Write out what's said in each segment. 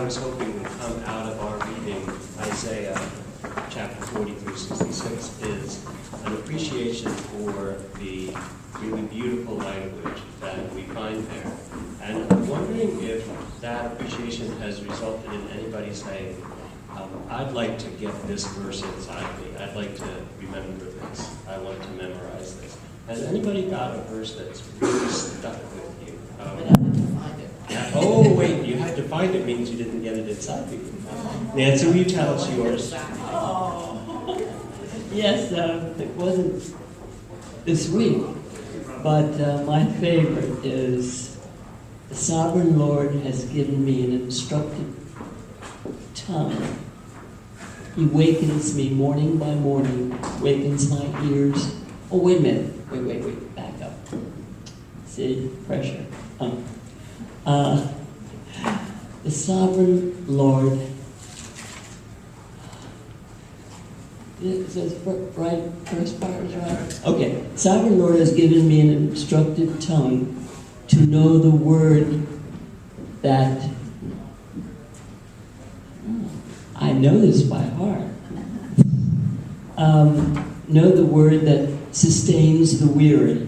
was hoping would come out of our reading Isaiah chapter 40 through 66 is an appreciation for the really beautiful language that we find there. And I'm wondering if that appreciation has resulted in anybody saying, I'd like to get this verse inside me. I'd like to remember this. I want to memorize this. Has anybody got a verse that's really stuck with you? But I have to find it. Oh, wait, you had to find it means you didn't get it inside you. Nancy, will you tell us yours? Oh. Yes, it wasn't this week, but my favorite is, the sovereign Lord has given me an instructed tongue. He wakens me morning by morning, wakens my ears. Oh, wait a minute. Wait, back up. See, pressure. The sovereign Lord, is this right? First part is right? Okay. Sovereign Lord has given me an instructed tongue to know the word that, I know this by heart. Know the word that sustains the weary.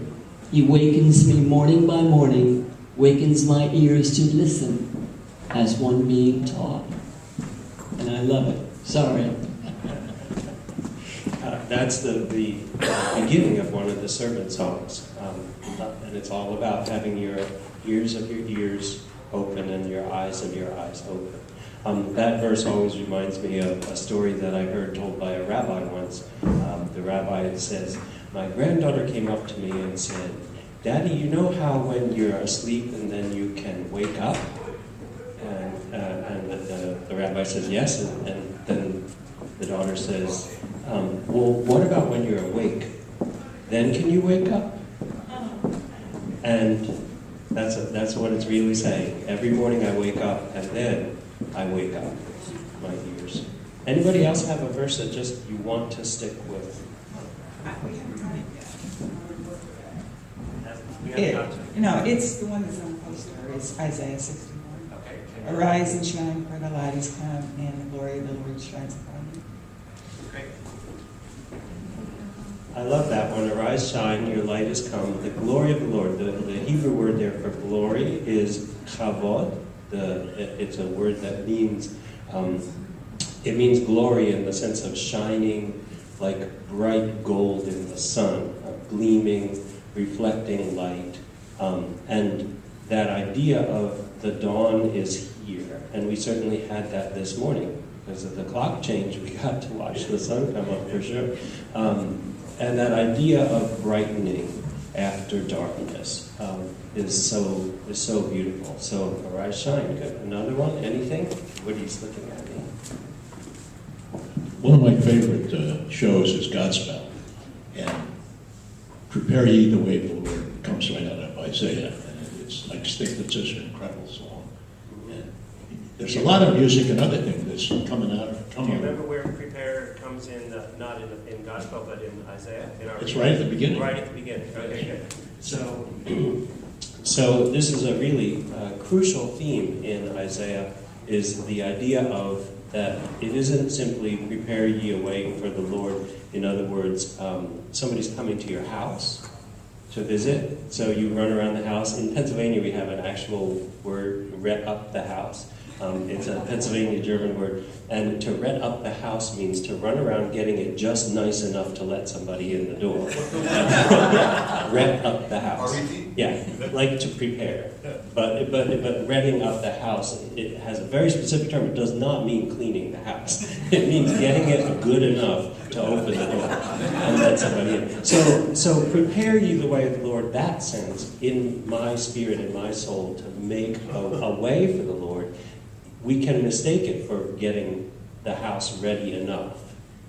He wakens me morning by morning, wakens my ears to listen as one being taught. And I love it. Sorry. That's the beginning of one of the sermon songs. And it's all about having your ears of your ears open and your eyes of your eyes open. That verse always reminds me of a story that I heard told by a rabbi once. The rabbi says, my granddaughter came up to me and said, Daddy, you know how when you're asleep and then you can wake up? And the rabbi says, yes. And then the daughter says, well, what about when you're awake? Then can you wake up? And that's what it's really saying. Every morning I wake up and then I wake up my ears. Anybody else have a verse that just you want to stick with? It's the one that's on the poster. It's Isaiah 61. Okay. Arise and shine, for the light has come, and the glory of the Lord shines upon you. Great. I love that one. Arise, shine, your light has come. The glory of the Lord. The Hebrew word there for glory is kavod. It's a word that means, it means glory in the sense of shining like bright gold in the sun, gleaming, reflecting light. And that idea of the dawn is here. And we certainly had that this morning. Because of the clock change, we got to watch the sun come up for sure. And that idea of brightening after darkness is so beautiful. So arise, shine. Good. Another one? Anything? Woody's looking at me. One of my favorite shows is Godspell, and Prepare Ye the Way of the Lord comes right out of Isaiah, and it's I just think it's just an incredible song. And there's a lot of music and other things that's coming out. Do you remember where prepare comes in, not in Gospel, but in Isaiah? It's right at the beginning. Right at the beginning. Okay, good. So this is a really crucial theme in Isaiah, is the idea of that it isn't simply prepare ye a way for the Lord. In other words, somebody's coming to your house to visit, so you run around the house. In Pennsylvania, we have an actual word, ret up the house. It's a Pennsylvania German word, and to ret up the house means to run around getting it just nice enough to let somebody in the door. Ret up the house. Yeah, like to prepare. But retting up the house, it has a very specific term. It does not mean cleaning the house. It means getting it good enough to open the door and let somebody in. So prepare you the way of the Lord, that sense, in my spirit, in my soul, to make a way for the Lord. We can mistake it for getting the house ready enough,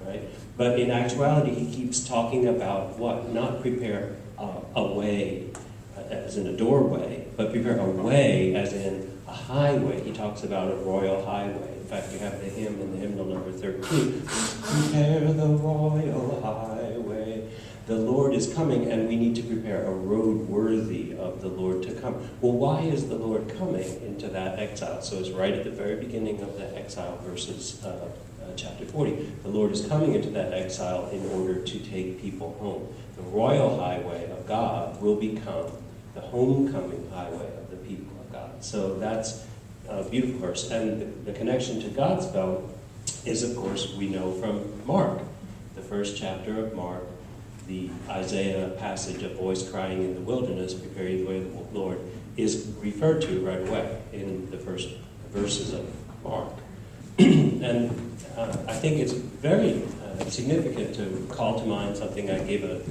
right? But in actuality, he keeps talking about what? Not prepare a way, as in a doorway, but prepare a way as in a highway. He talks about a royal highway. In fact, you have the hymn in the hymnal number 13. Prepare the royal highway, the Lord is coming and we need to prepare a road worthy of the Lord to come. Well, why is the Lord coming into that exile? So it's right at the very beginning of the exile, verses chapter 40. The Lord is coming into that exile in order to take people home. The royal highway of God will become the homecoming highway of the people of God. So that's a beautiful verse. And the connection to God's belt is, of course, we know from Mark, the first chapter of Mark, the Isaiah passage, a voice crying in the wilderness, prepare ye the way of the Lord, is referred to right away in the first verses of Mark. And I think it's very significant to call to mind something. I gave a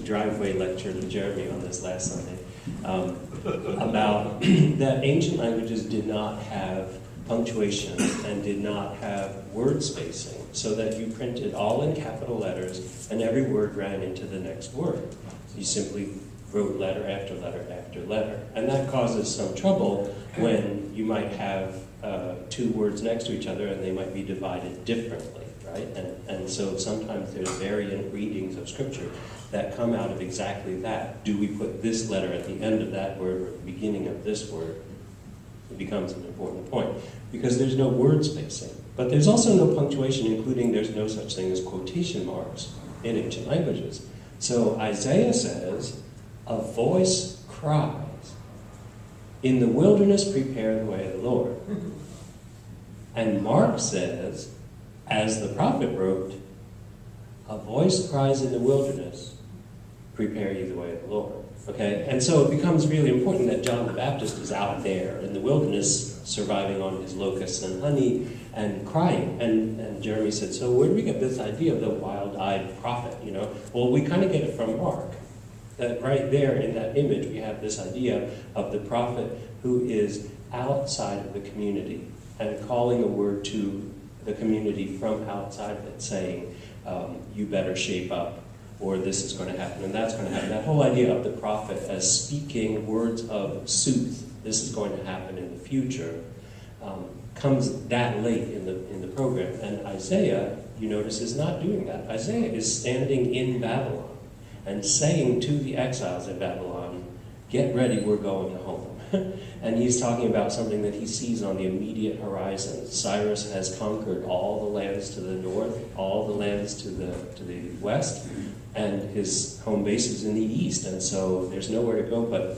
driveway lecture to Jeremy on this last Sunday about that ancient languages did not have punctuation and did not have word spacing, so that you printed all in capital letters and every word ran into the next word. You simply wrote letter after letter after letter. And that causes some trouble when you might have two words next to each other and they might be divided differently, right? And so sometimes there's variant readings of Scripture that come out of exactly that. Do we put this letter at the end of that word or at the beginning of this word? It becomes an important point, because there's no word spacing. But there's also no punctuation, including there's no such thing as quotation marks in ancient languages. So Isaiah says, a voice cries, in the wilderness prepare the way of the Lord. And Mark says, as the prophet wrote, a voice cries in the wilderness, prepare ye the way of the Lord. Okay, and so it becomes really important that John the Baptist is out there in the wilderness, surviving on his locusts and honey, and crying. And Jeremy said, so where do we get this idea of the wild-eyed prophet, you know? Well, we kind of get it from Mark. That right there in that image, we have this idea of the prophet who is outside of the community and calling a word to the community from outside of it, saying, you better shape up, or this is going to happen, and that's going to happen. That whole idea of the prophet as speaking words of sooth, this is going to happen in the future, comes that late in the program. And Isaiah, you notice, is not doing that. Isaiah is standing in Babylon and saying to the exiles in Babylon, get ready, we're going home. And he's talking about something that he sees on the immediate horizon. Cyrus has conquered all the lands to the north, all the lands to the west, and his home base is in the east, and so there's nowhere to go but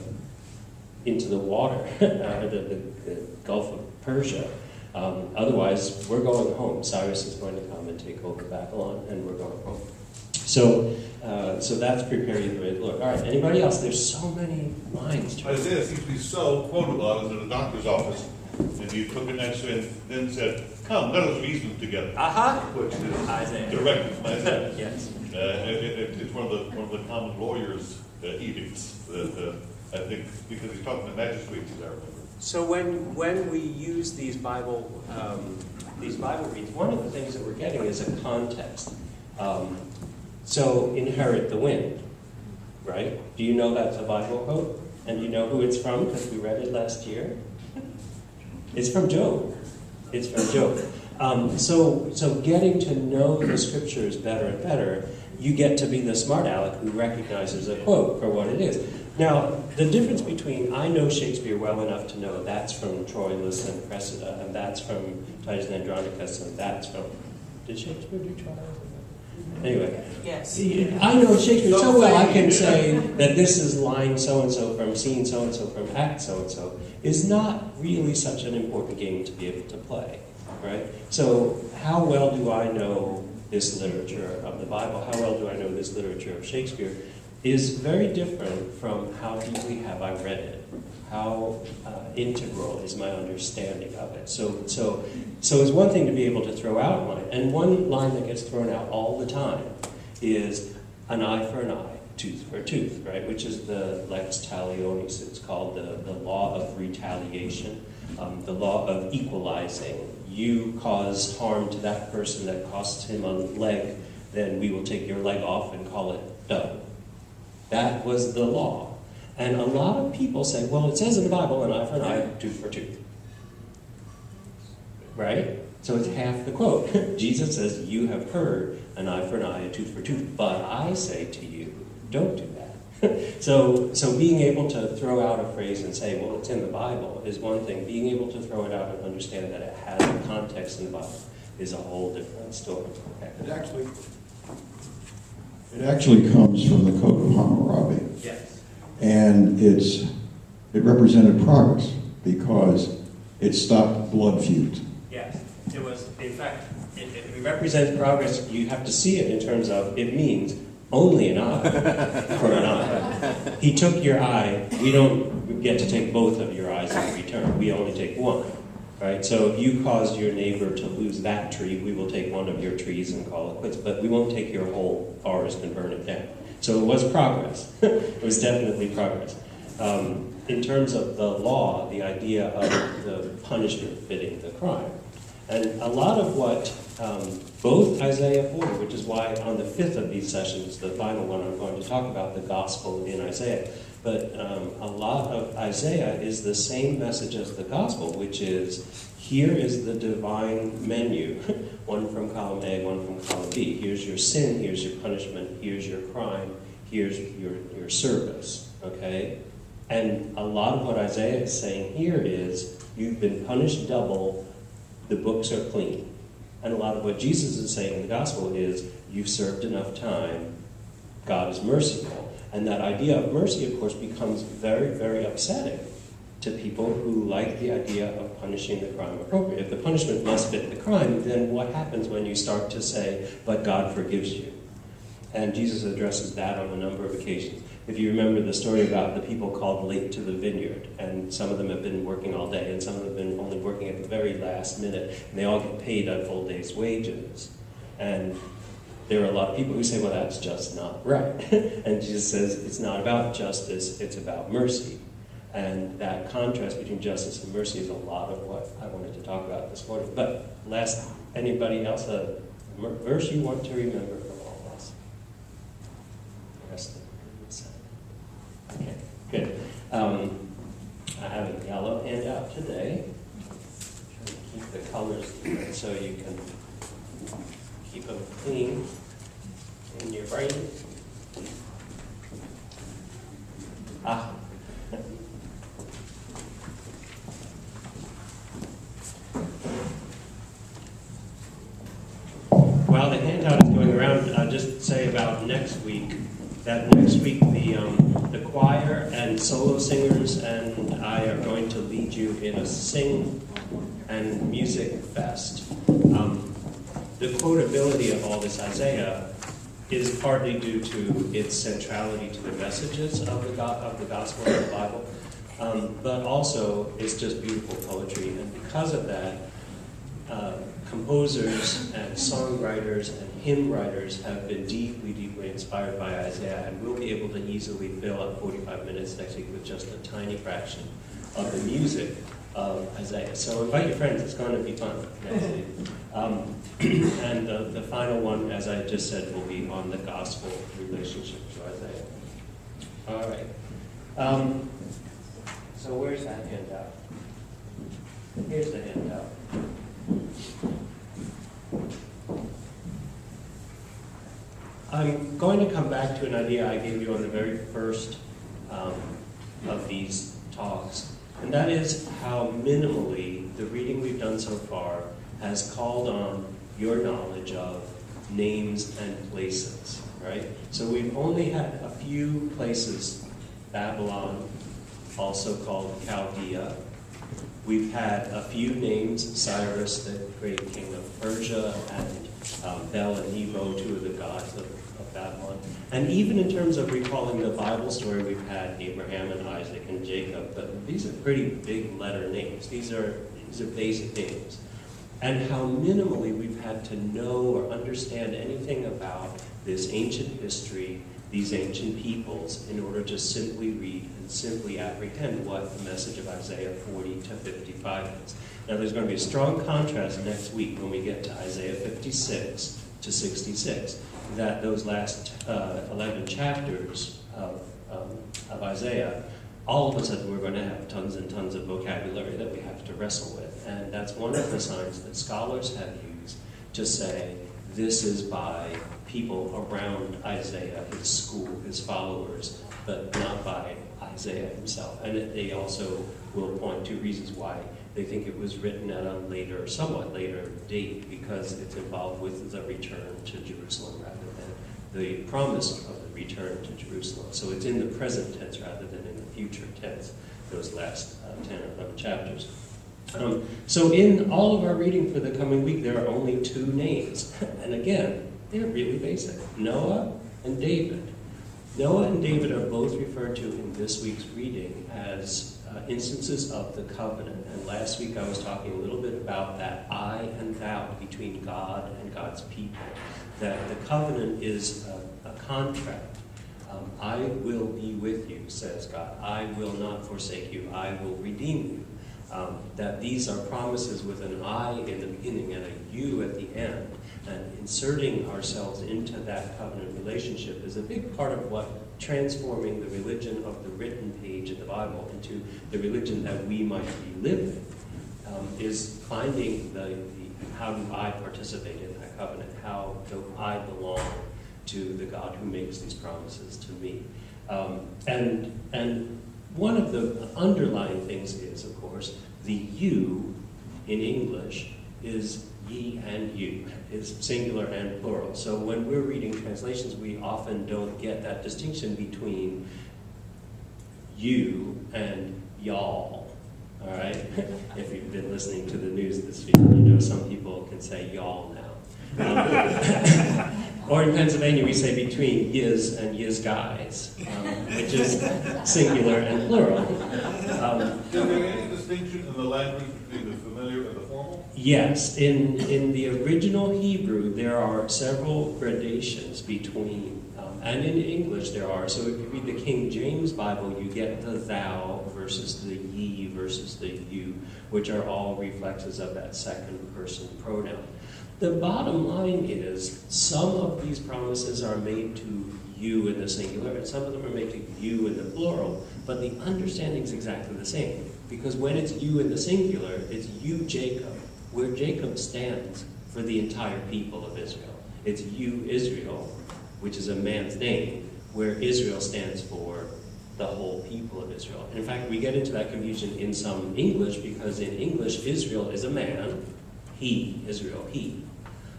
into the water, the Gulf of Persia. Otherwise, we're going home. Cyrus is going to come and take over Babylon, and we're going home. So that's prepare you the way of the Lord. All right, anybody else? There's so many lines to it. Isaiah seems to be so quotable. I was in a doctor's office, and he took an X-ray and then said, come, let us reason together. Aha! Which is Isaiah. directly from Isaiah. Yes. It's one of the common lawyers' edicts, I think, because he's talking to magistrates, as I remember. So when we use these Bible reads, one of the things that we're getting is a context. So inherit the wind, right? Do you know that's a Bible quote? And do you know who it's from? Because we read it last year. It's from Job. It's from Job. So getting to know the Scriptures better and better, you get to be the smart aleck who recognizes a quote for what it is. Now, the difference between I know Shakespeare well enough to know that's from Troilus and Cressida, and that's from Titus and Andronicus, and that's from... Did Shakespeare do Troilus? Anyway. Yes. I know Shakespeare so well I can say that this is line so-and-so from scene so-and-so from act so-and-so is not really such an important game to be able to play, right? So how well do I know this literature of the Bible? How well do I know this literature of Shakespeare is very different from how deeply have I read it. How integral is my understanding of it? So it's one thing to be able to throw out a line, and one line that gets thrown out all the time is an eye for an eye, tooth for a tooth, right? Which is the lex talionis. It's called the law of retaliation, the law of equalizing. You cause harm to that person that costs him a leg, then we will take your leg off and call it done. That was the law. And a lot of people say, well, it says in the Bible, an eye for an eye, tooth for tooth. right? So it's half the quote. Jesus says, you have heard an eye for an eye, a tooth for a tooth, but I say to you, don't do that. So being able to throw out a phrase and say, well, it's in the Bible is one thing. Being able to throw it out and understand that it has a context in the Bible is a whole different story. Okay. It actually comes from the Code of Hammurabi. Yes. And it represented progress because it stopped blood feuds. Yes. It was, in fact, it represents progress. You have to see it in terms of, it means only an eye for an eye. He took your eye. We don't get to take both of your eyes in return. We only take one. Right? So if you caused your neighbor to lose that tree, we will take one of your trees and call it quits, but we won't take your whole forest and burn it down. So it was progress. It was definitely progress. In terms of the law, the idea of the punishment fitting the crime. And a lot of what both Isaiah 40, which is why on the fifth of these sessions, the final one, I'm going to talk about the gospel in Isaiah. But a lot of Isaiah is the same message as the gospel, which is, here is the divine menu, one from column A, one from column B. Here's your sin, here's your punishment, here's your crime, here's your service, okay? And a lot of what Isaiah is saying here is, you've been punished double, the books are clean. And a lot of what Jesus is saying in the gospel is, you've served enough time, God is merciful. And that idea of mercy, of course, becomes very, very upsetting to people who like the idea of punishing the crime appropriately. If the punishment must fit the crime, then what happens when you start to say, but God forgives you? And Jesus addresses that on a number of occasions. If you remember the story about the people called late to the vineyard, and some of them have been working all day, and some of them have been only working at the very last minute, and they all get paid a full day's wages. And there are a lot of people who say, well, that's just not right. And Jesus says, it's not about justice, it's about mercy. And that contrast between justice and mercy is a lot of what I wanted to talk about this morning. But last, anybody else, a verse you want to remember from all this? The rest of it. Okay, good. I have a yellow handout today. Trying to keep the colors so you can keep them clean in your brain. While the handout is going around, I'll just say about next week, that next week the choir and solo singers and I are going to lead you in a sing and music fest. The quotability of all this Isaiah is partly due to its centrality to the messages of the gospel of the Bible, but also it's just beautiful poetry. And because of that, composers and songwriters and hymn writers have been deeply, deeply inspired by Isaiah, and we'll be able to easily fill up 45 minutes next week with just a tiny fraction of the music of Isaiah. So invite your friends, it's going to be fun next week. And the final one, as I just said, will be on the gospel relationship to Isaiah. All right. So where's that handout? Here's the handout. I'm going to come back to an idea I gave you on the very first of these talks, and that is how minimally the reading we've done so far has called on your knowledge of names and places, right? So we've only had a few places, Babylon, also called Chaldea. We've had a few names, Cyrus, the great king of Persia, and Bel and Nebo, two of the gods of Babylon. And even in terms of recalling the Bible story, we've had Abraham and Isaac and Jacob, but these are pretty big letter names. These are basic names. And how minimally we've had to know or understand anything about this ancient history, these ancient peoples, in order to simply read and simply apprehend what the message of Isaiah 40 to 55 is. Now there's going to be a strong contrast next week when we get to Isaiah 56 to 66, that those last 11 chapters of Isaiah, all of a sudden we're going to have tons and tons of vocabulary that we have to wrestle with. And that's one of the signs that scholars have used to say this is by people around Isaiah, his school, his followers, but not by Isaiah himself. And they also will point to reasons why they think it was written at a later, somewhat later date, because it's involved with the return to Jerusalem rather than the promise of the return to Jerusalem. So it's in the present tense rather than in the future tense, those last 10 or 11 chapters. So in all of our reading for the coming week, there are only two names. And again, they're really basic. Noah and David. Noah and David are both referred to in this week's reading as instances of the covenant. And last week I was talking a little bit about that I and thou between God and God's people. That the covenant is a contract. I will be with you, says God. I will not forsake you. I will redeem you. That these are promises with an I in the beginning and a you at the end. And inserting ourselves into that covenant relationship is a big part of what transforming the religion of the written page of the Bible into the religion that we might be living, is finding the how do I participate in that covenant? How do I belong to the God who makes these promises to me? And one of the underlying things is, of course, the you in English is ye and you. It's singular and plural. So when we're reading translations, we often don't get that distinction between you and y'all. All right? If you've been listening to the news this week, you know some people can say y'all now. Or in Pennsylvania, we say between yous and yous guys, which is singular and plural. Is there any distinction in the language between the familiar and the formal? Yes. In the original Hebrew, there are several gradations between, and in English there are. So if you read the King James Bible, you get the thou versus the ye versus the you, which are all reflexes of that second person pronoun. The bottom line is some of these promises are made to you in the singular, and some of them are made to you in the plural, but the understanding is exactly the same. Because when it's you in the singular, it's you, Jacob, where Jacob stands for the entire people of Israel. It's you, Israel, which is a man's name, where Israel stands for the whole people of Israel. And in fact, we get into that confusion in some English, because in English, Israel is a man, he, Israel, he.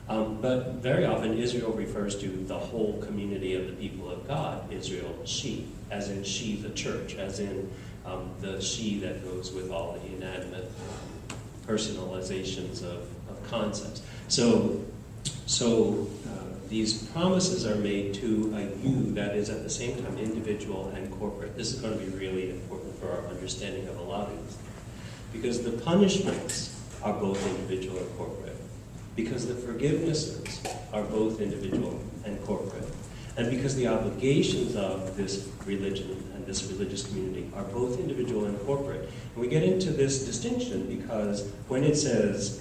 But very often Israel refers to the whole community of the people of God, Israel, she, as in she, the church, as in the she that goes with all the inanimate personalizations of concepts. So these promises are made to a you that is at the same time individual and corporate. This is going to be really important for our understanding of a lot of these things. Because the punishments are both individual and corporate. Because the forgivenesses are both individual and corporate. And because the obligations of this religion and this religious community are both individual and corporate. And we get into this distinction because when it says,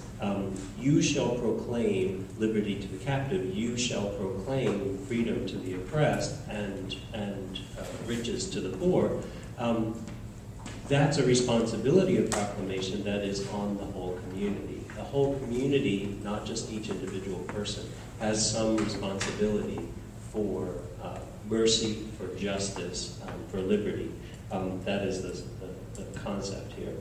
you shall proclaim liberty to the captive, you shall proclaim freedom to the oppressed, and riches to the poor, that's a responsibility of proclamation that is on the whole community. The whole community, not just each individual person, has some responsibility for mercy, for justice, for liberty. That is the concept here.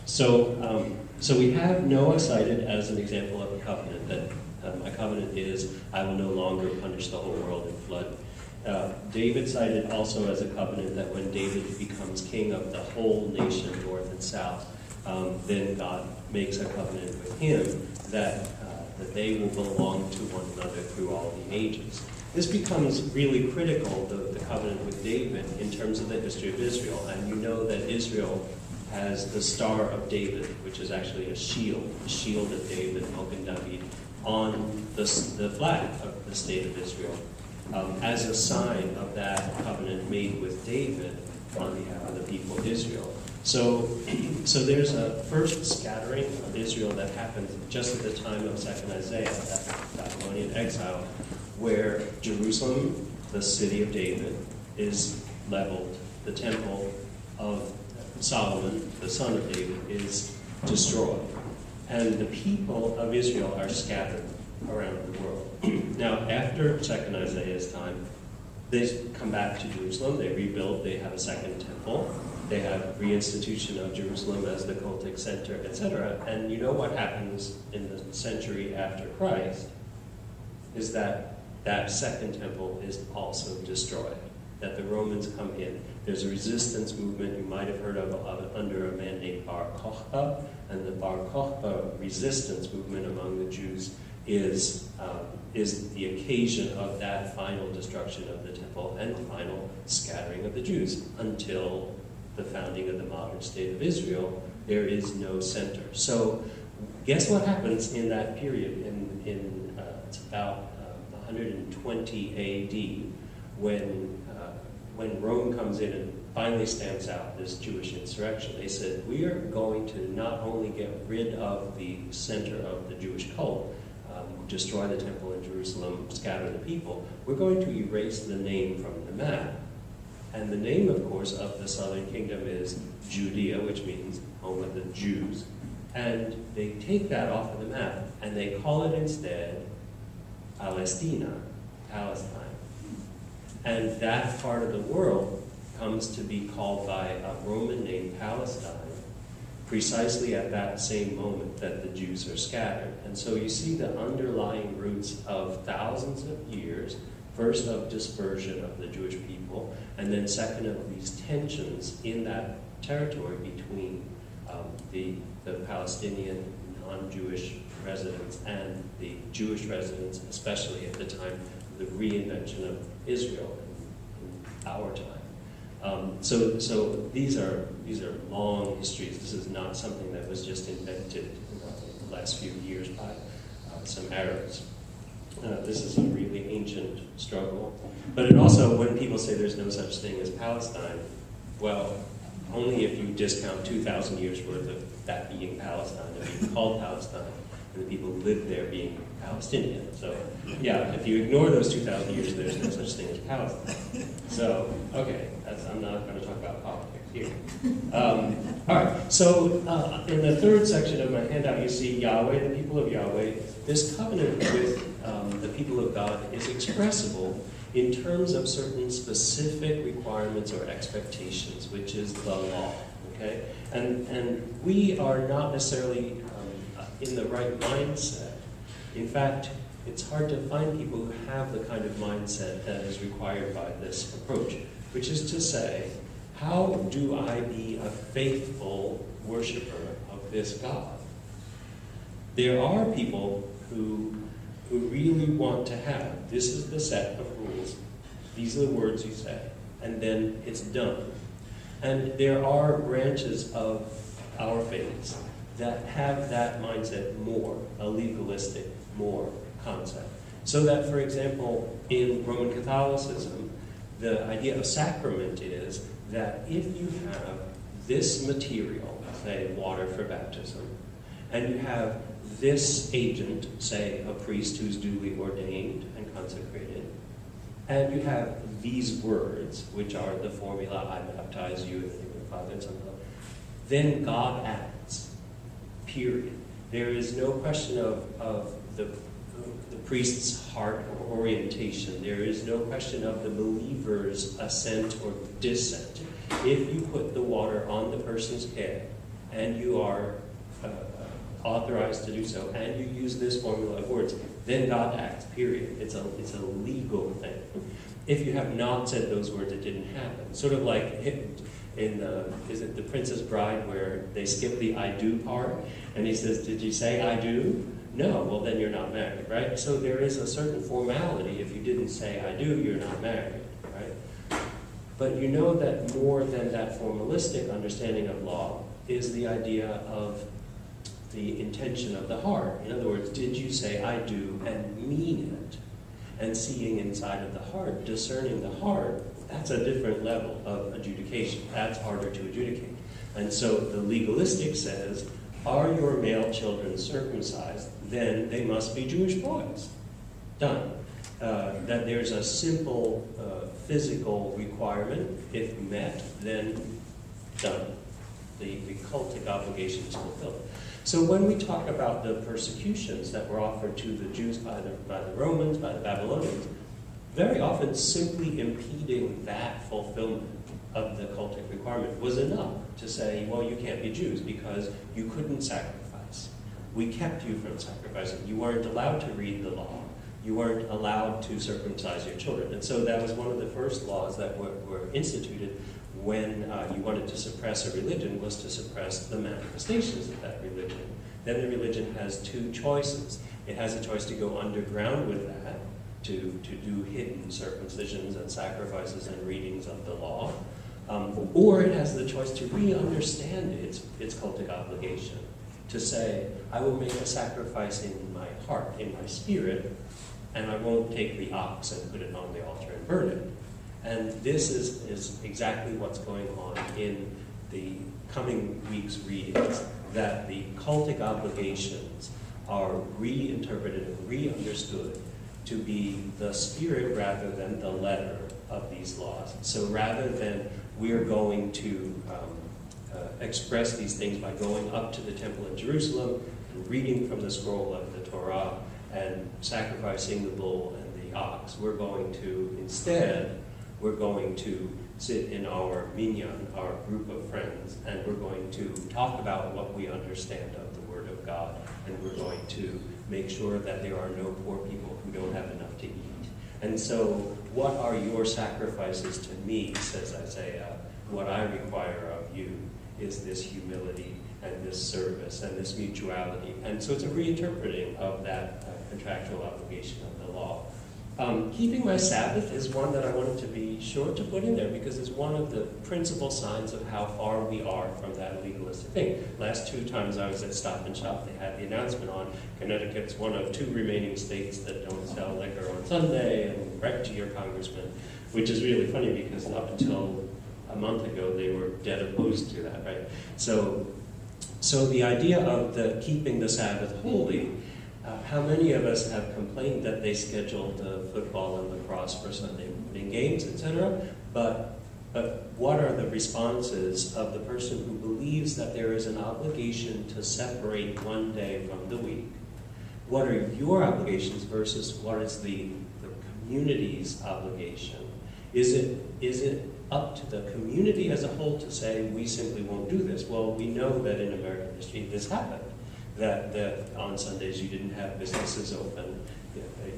So we have Noah cited as an example of a covenant, that my covenant is, I will no longer punish the whole world in flood. David cited also as a covenant that when David becomes king of the whole nation, north and south, then God makes a covenant with him that they will belong to one another through all the ages. This becomes really critical, the covenant with David, in terms of the history of Israel. And you know that Israel has the Star of David, which is actually a shield of David, Mogen David, on the flag of the state of Israel, as a sign of that covenant made with David on behalf of the people of Israel. So there's a first scattering of Israel that happens just at the time of second Isaiah, that Babylonian exile, where Jerusalem, the city of David, is leveled. The temple of Solomon, the son of David, is destroyed. And the people of Israel are scattered around the world. Now, after 2nd Isaiah's time, they come back to Jerusalem, they rebuild, they have a second temple, they have reinstitution of Jerusalem as the cultic center, etc. And you know what happens in the century after Christ is that that second temple is also destroyed, that the Romans come in. There's a resistance movement you might have heard of under a man named Bar Kokhba, and the Bar Kokhba resistance movement among the Jews is the occasion of that final destruction of the temple and final scattering of the Jews until the founding of the modern state of Israel. There is no center. So guess what happens in that period? It's about 120 AD when Rome comes in and finally stamps out this Jewish insurrection. They said, we are going to not only get rid of the center of the Jewish cult, destroy the temple in Jerusalem, scatter the people, we're going to erase the name from the map. And the name, of course, of the southern kingdom is Judea, which means home of the Jews. And they take that off of the map, and they call it instead Palestina, Palestine. And that part of the world comes to be called by a Roman named Palestine, precisely at that same moment that the Jews are scattered. And so you see the underlying roots of thousands of years, first of dispersion of the Jewish people, and then second of these tensions in that territory between the Palestinian non-Jewish residents and the Jewish residents, especially at the time of the reinvention of Israel in our time. So these are long histories. This is not something that was just invented in the last few years by some Arabs. This is a really ancient struggle. But it also, when people say there's no such thing as Palestine, well, only if you discount 2,000 years worth of that being Palestine and being called Palestine, and the people who lived there being Palestinian. So, yeah, if you ignore those 2,000 years, there's no such thing as Palestine. So, okay, I'm not going to talk about politics here. All right, so in the third section of my handout, you see Yahweh, the people of Yahweh. This covenant with the people of God is expressible in terms of certain specific requirements or expectations, which is the law, okay? And we are not necessarily in the right mindset. In fact, it's hard to find people who have the kind of mindset that is required by this approach, which is to say, how do I be a faithful worshiper of this God? There are people who really want to have, this is the set of rules, these are the words you say, and then it's done. And there are branches of our faiths that have that mindset more, a legalistic, more concept. So that, for example, in Roman Catholicism, the idea of sacrament is that if you have this material, say water for baptism, and you have this agent, say a priest who's duly ordained and consecrated, and you have these words, which are the formula, I baptize you in the name of the Father and Son, then God acts, period. There is no question of the priest's heart or orientation. There is no question of the believer's assent or dissent. If you put the water on the person's head, and you are authorized to do so, and you use this formula of words, then God acts, period. It's a legal thing. If you have not said those words, it didn't happen. Sort of like in is it The Princess Bride, where they skip the I do part, and he says, did you say I do? No, well then you're not married, right? So there is a certain formality. If you didn't say I do, you're not married, right? But you know that more than that formalistic understanding of law is the idea of the intention of the heart. In other words, did you say I do and mean it? And seeing inside of the heart, discerning the heart, that's a different level of adjudication. That's harder to adjudicate. And so the legalistic says, are your male children circumcised? Then they must be Jewish boys. Done. That there's a simple physical requirement. If met, then done. the cultic obligation is fulfilled. So when we talk about the persecutions that were offered to the Jews by the Romans, by the Babylonians, very often simply impeding that fulfillment of the cultic requirement was enough to say, well, you can't be Jews because you couldn't sacrifice. We kept you from sacrificing. You weren't allowed to read the law. You weren't allowed to circumcise your children. And so that was one of the first laws that were instituted when you wanted to suppress a religion, was to suppress the manifestations of that religion. Then the religion has two choices. It has a choice to go underground with that, to do hidden circumcisions and sacrifices and readings of the law, or it has the choice to re-understand its cultic obligation, to say, I will make a sacrifice in my heart, in my spirit, and I won't take the ox and put it on the altar and burn it. And this is exactly what's going on in the coming week's readings, that the cultic obligations are reinterpreted and re-understood to be the spirit rather than the letter of these laws. So rather than we're going to express these things by going up to the temple in Jerusalem and reading from the scroll of the Torah and sacrificing the bull and the ox, we're going to sit in our minyan, our group of friends, and we're going to talk about what we understand of the Word of God, and we're going to make sure that there are no poor people who don't have enough to eat. And so, what are your sacrifices to me, says Isaiah? What I require of you is this humility and this service and this mutuality. And so it's a reinterpreting of that contractual obligation of the law. Keeping my Sabbath is one that I wanted to be sure to put in there because it's one of the principal signs of how far we are from that legalistic thing. Last two times I was at Stop and Shop, they had the announcement on Connecticut's one of two remaining states that don't sell liquor on Sunday, and write to your congressman, which is really funny because up until a month ago they were dead opposed to that, right? So the idea of the keeping the Sabbath holy, how many of us have complained that they scheduled football and lacrosse for Sunday morning games, etc.? But what are the responses of the person who believes that there is an obligation to separate one day from the week? What are your obligations versus what is the community's obligation? Is it up to the community as a whole to say, we simply won't do this? Well, we know that in American history this happened. That on Sundays you didn't have businesses open,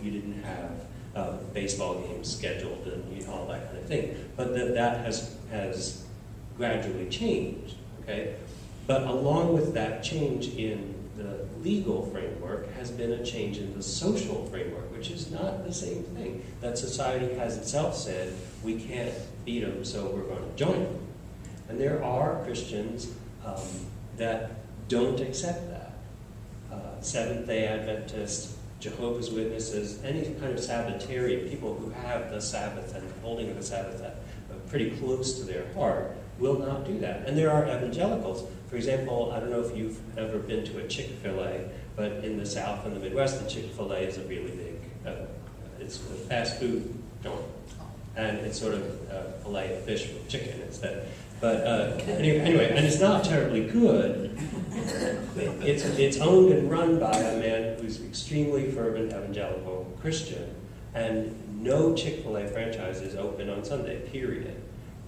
you didn't have baseball games scheduled and all that kind of thing. But that has gradually changed, okay? But along with that change in the legal framework has been a change in the social framework, which is not the same thing. That society has itself said, we can't beat them, so we're going to join them. And there are Christians that don't accept that. Seventh-day Adventists, Jehovah's Witnesses, any kind of Sabbatarian, people who have the Sabbath and holding of the Sabbath pretty close to their heart, will not do that. And there are evangelicals. For example, I don't know if you've ever been to a Chick-fil-A, but in the South and the Midwest, the Chick-fil-A is a really big, it's a fast food joint. And it's sort of filet of fish with chicken instead. But anyway, and it's not terribly good. It's owned and run by a man who's extremely fervent evangelical Christian, and no Chick-fil-A franchise is open on Sunday, period.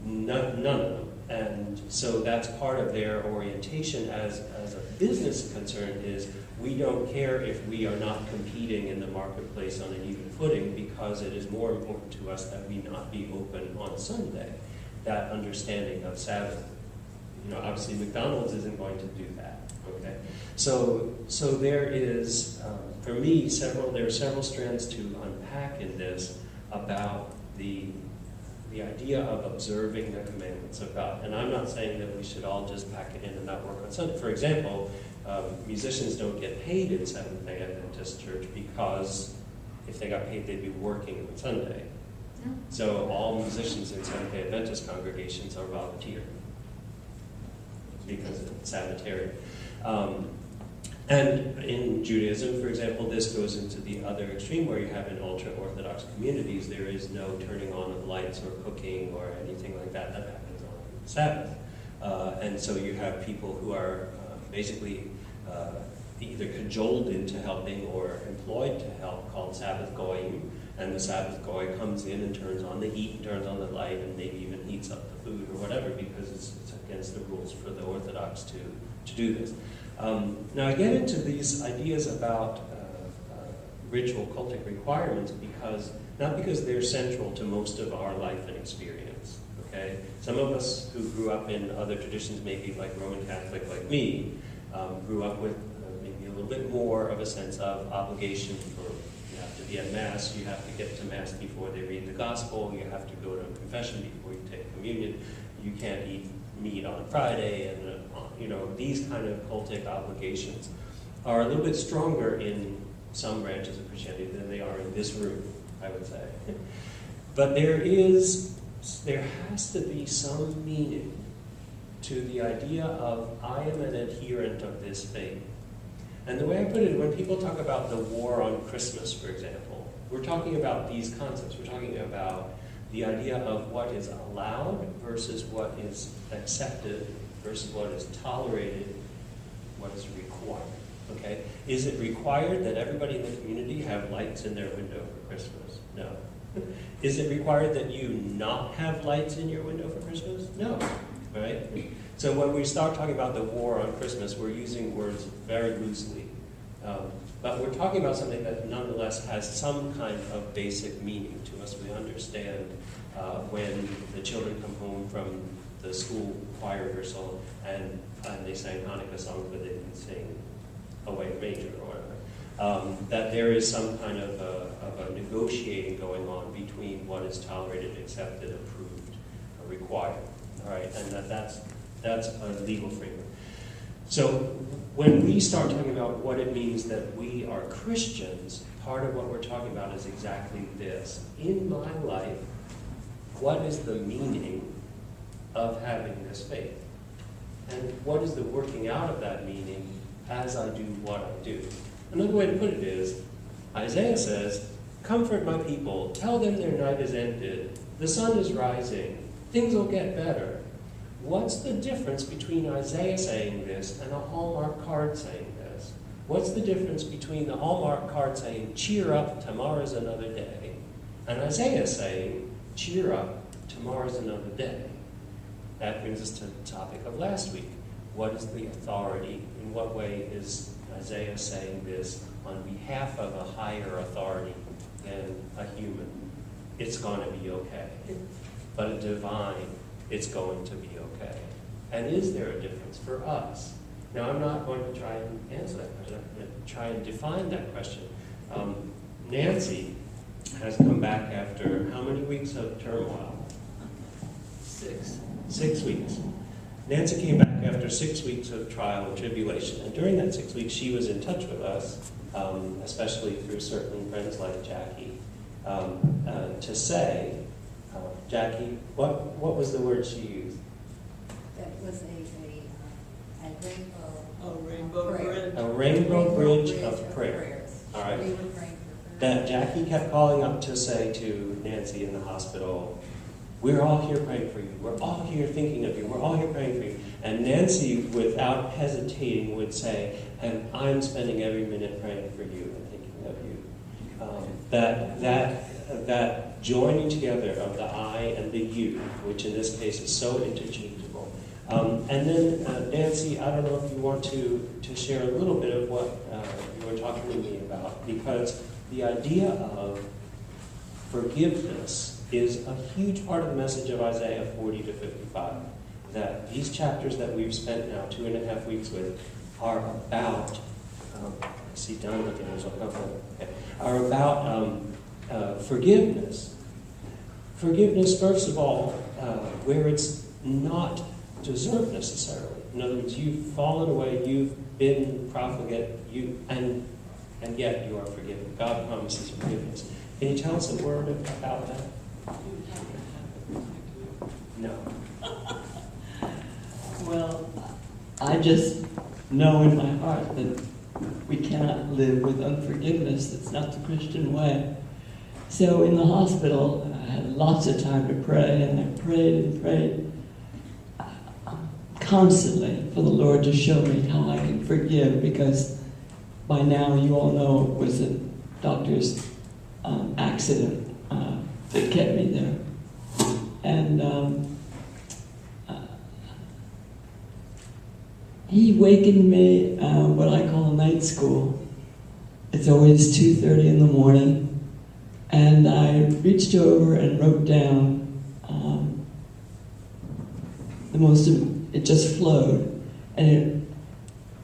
None of them. And so that's part of their orientation as a business concern is we don't care if we are not competing in the marketplace on an even footing because it is more important to us that we not be open on Sunday. That understanding of Sabbath. You know, obviously McDonald's isn't going to do that, okay? So there is, for me, there are several strands to unpack in this about the idea of observing the commandments of God. And I'm not saying that we should all just pack it in and not work on Sunday. For example, musicians don't get paid in Seventh-day Adventist church because if they got paid, they'd be working on Sunday. So all musicians in Seventh-day Adventist congregations are volunteer because it's Sabbatarian. And in Judaism, for example, this goes into the other extreme where you have in ultra-Orthodox communities, there is no turning on of lights or cooking or anything like that that happens on Sabbath. And so you have people who are basically either cajoled into helping or employed to help, called Sabbath goyim. And the Sabbath goy comes in and turns on the heat and turns on the light and maybe even heats up the food or whatever, because it's against the rules for the Orthodox to do this. Now I get into these ideas about ritual cultic requirements not because they're central to most of our life and experience. Okay, some of us who grew up in other traditions, maybe like Roman Catholic, like me, grew up with maybe a little bit more of a sense of obligation for. You have to be at Mass, you have to get to Mass before they read the Gospel, you have to go to confession before you take communion, you can't eat meat on Friday, and these kind of cultic obligations are a little bit stronger in some branches of Christianity than they are in this room, I would say. But there has to be some meaning to the idea of I am an adherent of this faith. And the way I put it, when people talk about the war on Christmas, for example, we're talking about these concepts. We're talking about the idea of what is allowed versus what is accepted versus what is tolerated, what is required. Okay? Is it required that everybody in the community have lights in their window for Christmas? No. Is it required that you not have lights in your window for Christmas? No. Right? So when we start talking about the war on Christmas, we're using words very loosely. But we're talking about something that nonetheless has some kind of basic meaning to us. We understand when the children come home from the school choir rehearsal and they sang Hanukkah songs, but they didn't sing Away Manger or whatever. That there is some kind of a negotiating going on between what is tolerated, accepted, approved, or required. All right, and that's a legal framework. So when we start talking about what it means that we are Christians, part of what we're talking about is exactly this. In my life, what is the meaning of having this faith? And what is the working out of that meaning as I do what I do? Another way to put it is, Isaiah says, comfort my people, tell them their night is ended, the sun is rising, things will get better. What's the difference between Isaiah saying this and a Hallmark card saying this? What's the difference between the Hallmark card saying, cheer up, tomorrow's another day, and Isaiah saying, cheer up, tomorrow's another day? That brings us to the topic of last week. What is the authority? In what way is Isaiah saying this on behalf of a higher authority than a human? It's going to be okay. But a divine, it's going to be okay. And is there a difference for us? Now, I'm not going to try and answer that question. I'm going to try and define that question. Nancy has come back after how many weeks of turmoil? 6 weeks. Nancy came back after 6 weeks of trial and tribulation. And during that 6 weeks, she was in touch with us, especially through certain friends like Jackie, to say, Jackie, what was the word she used? That was A rainbow bridge. A rainbow bridge of prayer. All right. We were praying for prayer. That Jackie kept calling up to say to Nancy in the hospital, we're all here praying for you. We're all here thinking of you. We're all here praying for you. And Nancy, without hesitating, would say, and I'm spending every minute praying for you and thinking of you. That joining together of the I and the you, which in this case is so interchangeable. And then, Nancy, I don't know if you want to share a little bit of what you were talking to me about, because the idea of forgiveness is a huge part of the message of Isaiah 40 to 55. That these chapters that we've spent now 2.5 weeks with are about, I see Don looking at us, are about forgiveness. Forgiveness, first of all, where it's not deserved necessarily. In other words, you've fallen away, you've been profligate, and yet you are forgiven. God promises forgiveness. Can you tell us a word about that? No. Well, I just know in my heart that we cannot live with unforgiveness. That's not the Christian way. So in the hospital, I had lots of time to pray, and I prayed and prayed. constantly for the Lord to show me how I can forgive, because by now you all know it was a doctor's accident that kept me there. And he wakened me what I call night school. It's always 2:30 in the morning, and I reached over and wrote down it just flowed, and it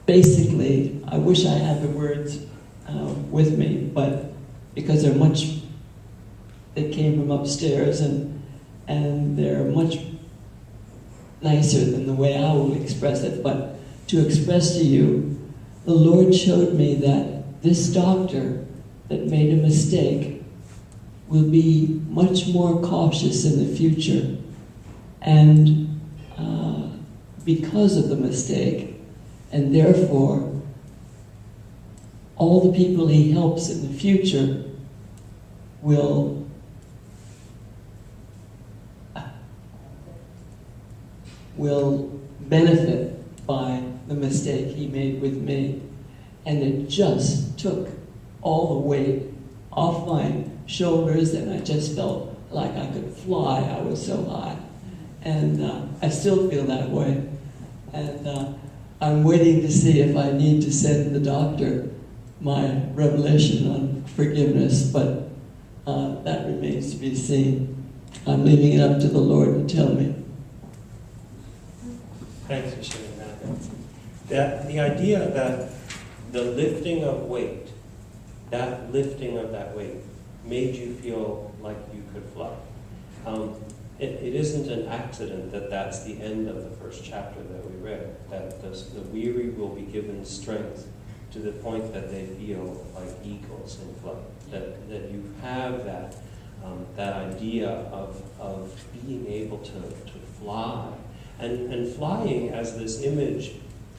basically, I wish I had the words with me, but because they came from upstairs, and they're much nicer than the way I will express it, but to express to you, the Lord showed me that this doctor that made a mistake will be much more cautious in the future, and because of the mistake, and therefore all the people he helps in the future will benefit by the mistake he made with me. And it just took all the weight off my shoulders, and I just felt like I could fly. I was so high. And I still feel that way. And I'm waiting to see if I need to send the doctor my revelation on forgiveness, but that remains to be seen. I'm leaving it up to the Lord to tell me. Thanks for sharing that. The idea that the lifting of weight, that lifting of that weight, made you feel like you could fly. It isn't an accident that that's the end of the first chapter that we read, that the weary will be given strength to the point that they feel like eagles in flight, that you have that idea of being able to fly. And flying as this image,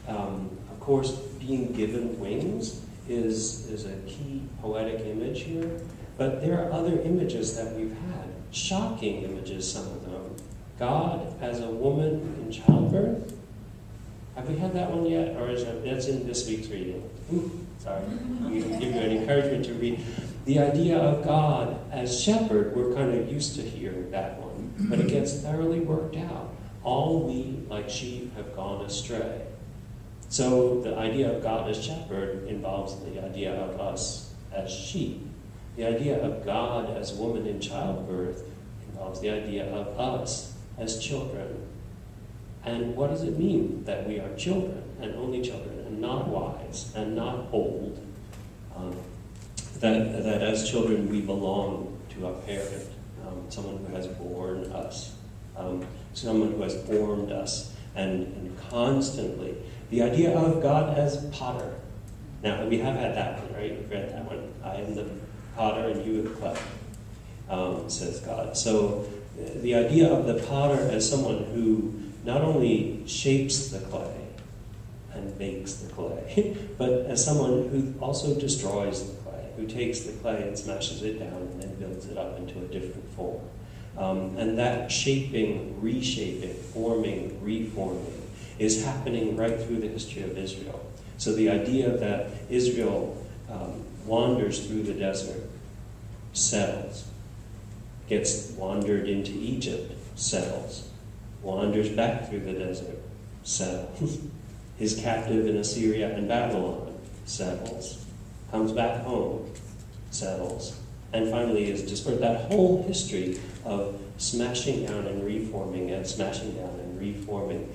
of course, being given wings is a key poetic image here. But there are other images that we've had, shocking images, some of them. God as a woman in childbirth. Have we had that one yet? Or that's in this week's reading? Sorry. We give you an encouragement to read. The idea of God as shepherd, we're kind of used to hearing that one. But it gets thoroughly worked out. All we, like sheep, have gone astray. So the idea of God as shepherd involves the idea of us as sheep. The idea of God as woman in childbirth involves the idea of us as children. And what does it mean that we are children, and only children, and not wise, and not old? That as children we belong to a parent, someone who has born us, someone who has formed us, and constantly. The idea of God as potter. Now, we have had that one, right? We've read that one. I am the potter and you are the clay, says God. So the idea of the potter as someone who not only shapes the clay and makes the clay, but as someone who also destroys the clay, who takes the clay and smashes it down and then builds it up into a different form. And that shaping, reshaping, forming, reforming is happening right through the history of Israel. So the idea that Israel wanders through the desert, settles, gets wandered into Egypt, settles, wanders back through the desert, settles, is captive in Assyria and Babylon, settles, comes back home, settles, and finally is dispersed. That whole history of smashing down and reforming and smashing down and reforming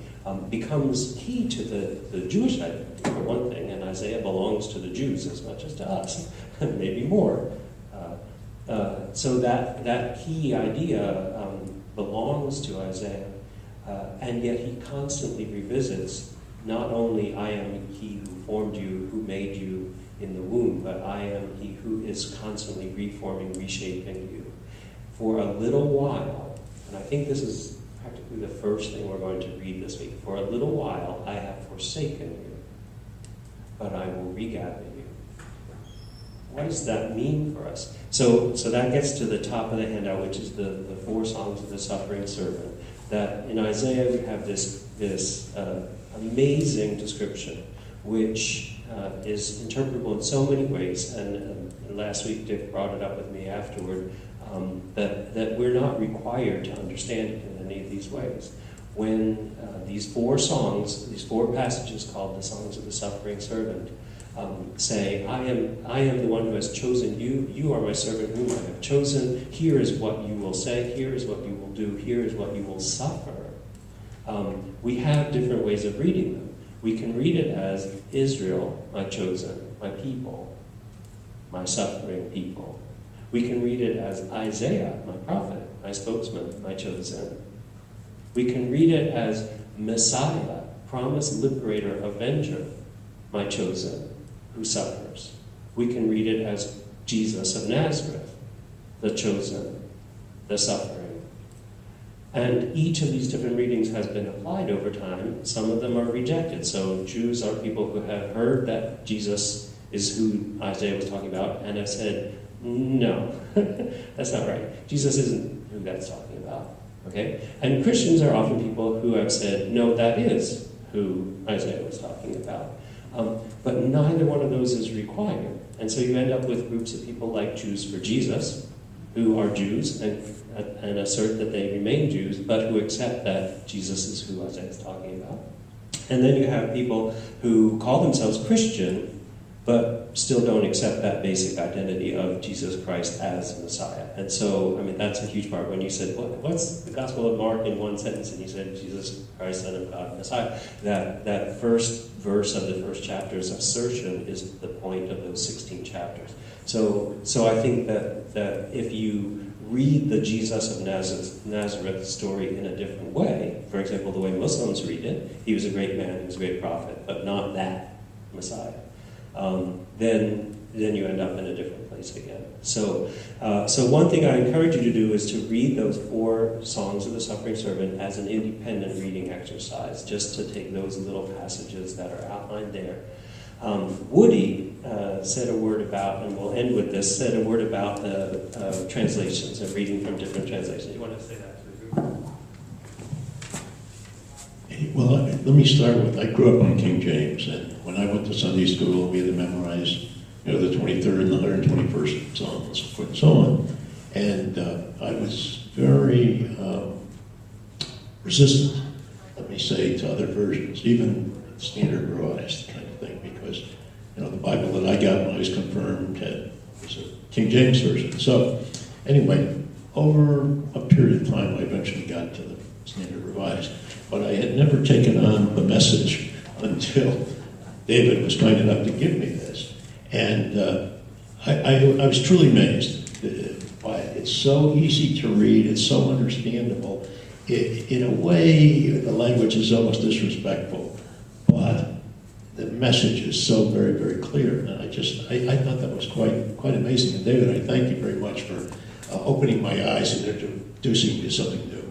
becomes key to the Jewish identity, for one thing, and Isaiah belongs to the Jews as much as to us, maybe more. So that key idea belongs to Isaiah, and yet he constantly revisits, not only I am he who formed you, who made you in the womb, but I am he who is constantly reforming, reshaping you. For a little while, and I think this is practically the first thing we're going to read this week, for a little while I have forsaken you, but I will regather you. What does that mean for us? So that gets to the top of the handout, which is the 4 songs of the suffering servant. that in Isaiah we have this amazing description, which is interpretable in so many ways. And last week Dick brought it up with me afterward, that we're not required to understand it in any of these ways. When these four songs, these four passages called the Songs of the Suffering Servant, say, I am the one who has chosen you, you are my servant whom I have chosen, here is what you will say, here is what you will do, here is what you will suffer. We have different ways of reading them. We can read it as Israel, my chosen, my people, my suffering people. We can read it as Isaiah, my prophet, my spokesman, my chosen. We can read it as Messiah, promised liberator, avenger, my chosen, who suffers. We can read it as Jesus of Nazareth, the chosen, the suffering. And each of these different readings has been applied over time. Some of them are rejected. So Jews are people who have heard that Jesus is who Isaiah was talking about and have said, no, that's not right. Jesus isn't who that's talking about. Okay? And Christians are often people who have said, no, that is who Isaiah was talking about. But neither one of those is required. And so you end up with groups of people like Jews for Jesus, who are Jews and assert that they remain Jews, but who accept that Jesus is who Isaiah is talking about. And then you have people who call themselves Christian, but still don't accept that basic identity of Jesus Christ as Messiah. And so, I mean, that's a huge part. When you said, what's the Gospel of Mark in one sentence? And you said, Jesus Christ, Son of God, Messiah. That first verse of the first chapter's assertion is the point of those 16 chapters. So I think that if you read the Jesus of Nazareth story in a different way, for example, the way Muslims read it, he was a great man, he was a great prophet, but not that Messiah. Then you end up in a different place again. So one thing I encourage you to do is to read those four songs of the Suffering Servant as an independent reading exercise, just to take those little passages that are outlined there. Woody said a word about, and we'll end with this, said a word about the translations and reading from different translations. You want to say that to the group? Well, let me start with, I grew up on King James, and when I went to Sunday school, we had to memorize, the 23rd and the 121st Psalm and so forth and so on. And I was very resistant, let me say, to other versions, even Standard Revised kind of thing, because, the Bible that I got when I was confirmed was a King James version. So, anyway, over a period of time, I eventually got to the Standard Revised. But I had never taken on the Message until David was kind enough to give me this. And I was truly amazed by it. It's so easy to read. It's so understandable. In a way, the language is almost disrespectful. But the message is so very, very clear. And I thought that was quite amazing. And David, I thank you very much for opening my eyes and introducing me to something new.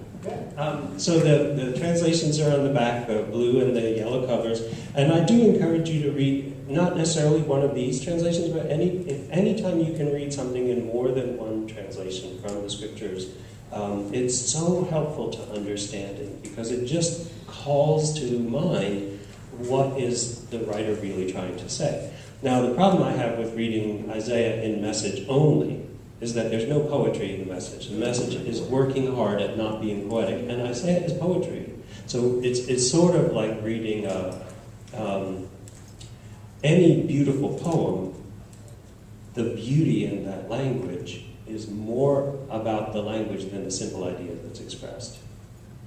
So the translations are on the back, the blue and the yellow covers, and I do encourage you to read not necessarily one of these translations, but any time you can read something in more than one translation from the scriptures, it's so helpful to understanding, because it just calls to mind what is the writer really trying to say. Now, the problem I have with reading Isaiah in Message only is that there's no poetry in the Message. The Message is working hard at not being poetic, and Isaiah is poetry. So it's sort of like reading any beautiful poem. The beauty in that language is more about the language than the simple idea that's expressed.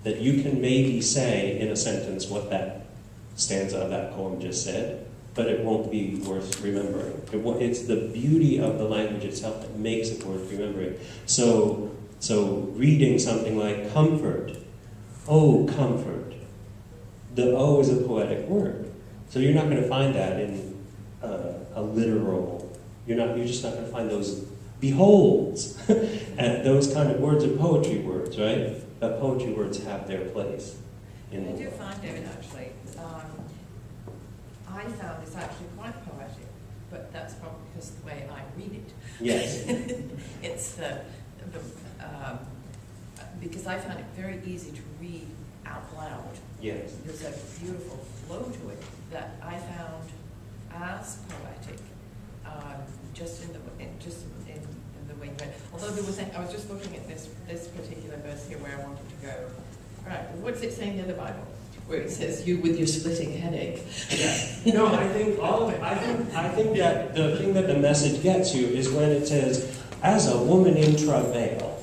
That you can maybe say in a sentence what that stanza of that poem just said, but it won't be worth remembering. It's the beauty of the language itself that makes it worth remembering. So reading something like comfort, oh, comfort. The O is a poetic word. So you're not going to find that in a literal, you're just not going to find those beholds. And those kind of words are poetry words, right? But poetry words have their place in the I do world. find, David, actually, I found this actually quite poetic, but that's probably because of the way I read it. Yes. It's because I found it very easy to read out loud. Yes. There's a beautiful flow to it that I found as poetic, just in the way you read. Although there was, I was just looking at this particular verse here where I wanted to go. All right, what's it saying in the Bible? Where it says, "You with your splitting headache." Yeah. No, I think I think that the thing that the message gets you is when it says, "As a woman in travail."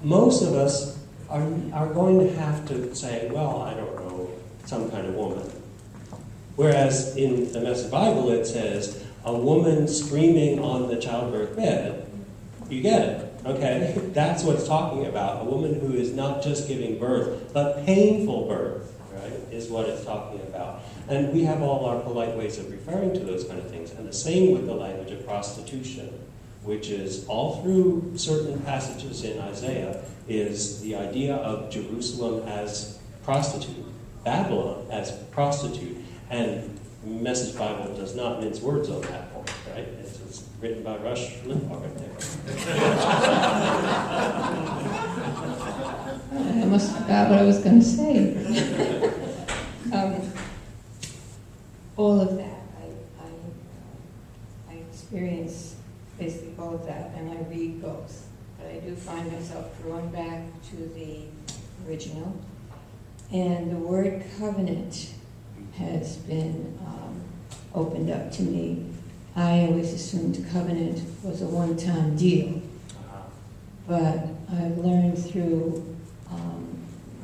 Most of us are going to have to say, "Well, I don't know, some kind of woman." Whereas in the Message Bible it says, "A woman screaming on the childbirth bed." You get it. Okay, that's what it's talking about. A woman who is not just giving birth, but painful birth, right, is what it's talking about. And we have all our polite ways of referring to those kind of things. And the same with the language of prostitution, which is all through certain passages in Isaiah, is the idea of Jerusalem as prostitute, Babylon as prostitute. And Message Bible does not mince words on that point, right? It's written by Rush Limbaugh right there. I almost forgot what I was going to say. All of that, I experience basically all of that, and I read both. But I do find myself drawn back to the original. And the word covenant has been opened up to me. I always assumed covenant was a one-time deal. But I've learned through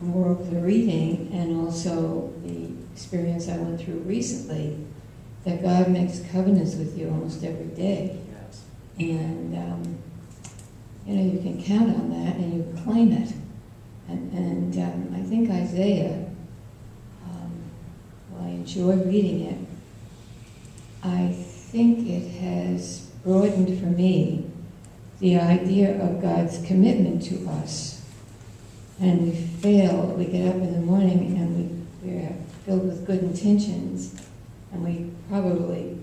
more of the reading and also the experience I went through recently that God makes covenants with you almost every day. Yes. And, you can count on that and you claim it. And I think Isaiah, while I enjoy reading it, I think it has broadened for me the idea of God's commitment to us. And we fail, we get up in the morning and we're filled with good intentions, and I probably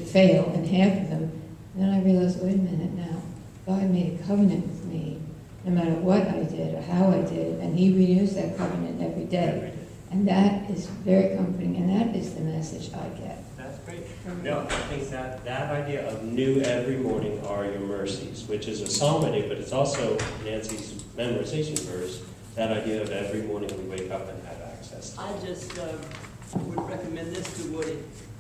fail in half of them. And then I realize, wait a minute now, God made a covenant with me, no matter what I did or how I did, and He renews that covenant every day. And that is very comforting, and that is the message I get. That's great. No, I think that idea of new every morning are your mercies, which is a psalmody, but it's also Nancy's memorization verse, that idea of every morning we wake up and have access. I just would recommend this to Woody.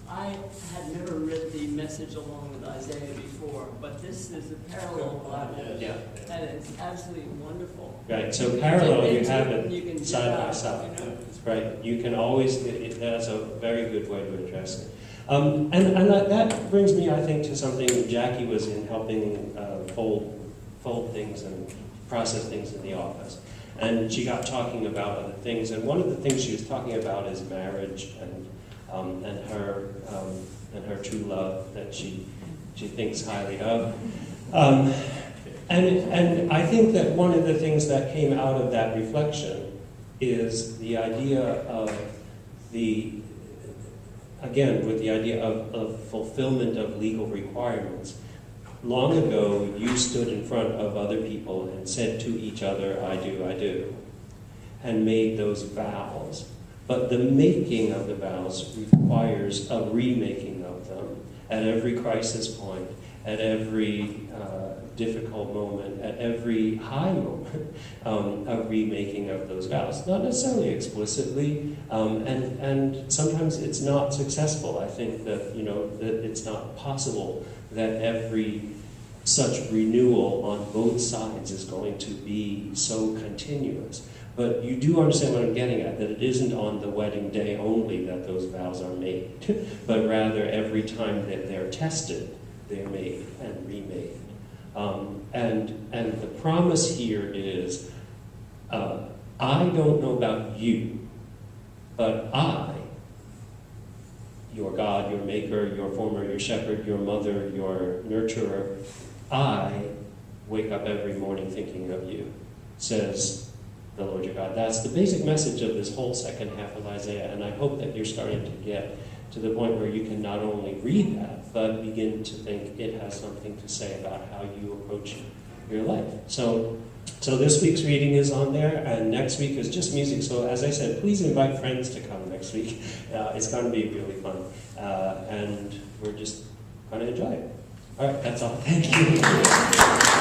I had never read the message along with Isaiah before, but this is a parallel Bible, Yeah. and it's absolutely wonderful. Right, so parallel, you have You can it do side by that, side. you know? Right, you can always, that's a very good way to address it. And that brings me, I think, to something Jackie was in helping fold things and process things in the office. And she got talking about other things, and one of the things she was talking about is marriage and her true love that she thinks highly of. And I think that one of the things that came out of that reflection is the idea of with the idea of fulfillment of legal requirements. Long ago, you stood in front of other people and said to each other, I do, and made those vows. But the making of the vows requires a remaking of them at every crisis point, at every difficult moment, at every high moment, a remaking of those vows. Not necessarily explicitly, and sometimes it's not successful. I think that, that it's not possible that every such renewal on both sides is going to be so continuous. But you do understand what I'm getting at, that it isn't on the wedding day only that those vows are made, but rather every time that they're tested, they're made and remade. And the promise here is, I don't know about you, but I, your God, your maker, your former, your shepherd, your mother, your nurturer, I wake up every morning thinking of you, says the Lord your God. That's the basic message of this whole second half of Isaiah, and I hope that you're starting to get to the point where you can not only read that, but begin to think it has something to say about how you approach your life. So So this week's reading is on there, and next week is just music. So as I said, please invite friends to come next week. It's going to be really fun, and we're just going to enjoy it. All right, that's all. Thank you.